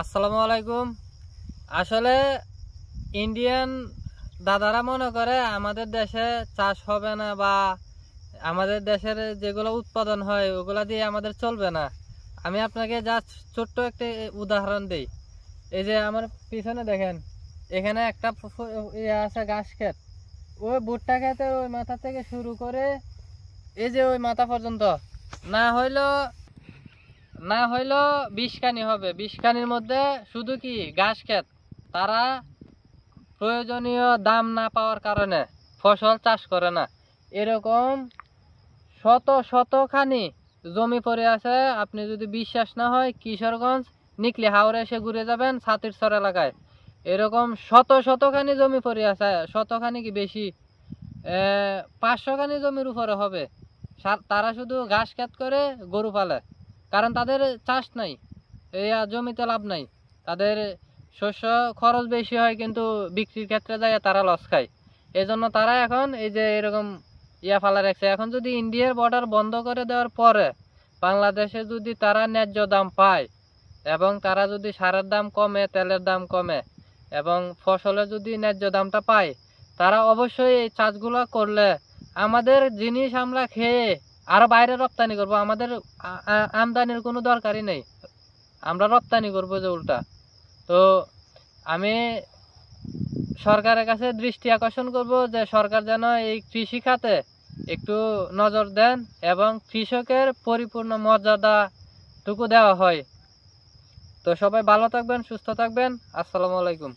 আসসালামু আলাইকুম। আসলে ইন্ডিয়ান দাদারা মনে করে আমাদের দেশে চাষ হবে না বা আমাদের দেশের যেগুলো উৎপাদন হয় ওগুলা দিয়ে আমাদের চলবে না। আমি আপনাকে জাস্ট ছোট্ট একটা উদাহরণ দিই। এই যে আমার পিছনে দেখেন, এখানে একটা ইয়ে আছে ঘাস ক্ষেত। ওই ভুট্টা খেতে ওই মাথা থেকে শুরু করে এই যে ওই মাথা পর্যন্ত না হইলো না হইলো 20 কানি হবে। 20 কানির মধ্যে শুধু কি ঘাস ক্ষেত। তারা প্রয়োজনীয় দাম না পাওয়ার কারণে ফসল চাষ করে না। এরকম শত শত খানি জমি পড়ে আছে। আপনি যদি বিশ্বাস না হয়, কিশোরগঞ্জ নিকলি হাওড়ে এসে ঘুরে যাবেন ছাতিরচর এলাকায়। এরকম শত শত খানি জমি পড়ে আছে। শতখানি কি বেশি, 500 খানি জমির উপরে হবে। তারা শুধু ঘাস ক্ষেত করে, গরু পালে। কারণ তাদের চাষ নাই, এই জমিতে লাভ নাই। তাদের শস্য খরচ বেশি হয় কিন্তু বিক্রির ক্ষেত্রে যায় তারা লস খায়। এই জন্য তারা এখন এই যে এরকম ফালা রাখছে। এখন যদি ইন্ডিয়ার বর্ডার বন্ধ করে দেওয়ার পরে বাংলাদেশে যদি তারা ন্যায্য দাম পায় এবং তারা যদি সারের দাম কমে, তেলের দাম কমে এবং ফসলে যদি ন্যায্য দামটা পায়, তারা অবশ্যই এই চাষগুলো করলে আমাদের জিনিস আমরা খেয়ে আরো বাইরে রপ্তানি করব। আমাদের আমদানির কোনো দরকারই নেই, আমরা রপ্তানি করবো যে উল্টা। তো আমি সরকারের কাছে দৃষ্টি আকর্ষণ করব যে সরকার যেন এই কৃষি খাতে একটু নজর দেন এবং কৃষকের পরিপূর্ণ মর্যাদাটুকু দেওয়া হয়। তো সবাই ভালো থাকবেন, সুস্থ থাকবেন। আসসালামু আলাইকুম।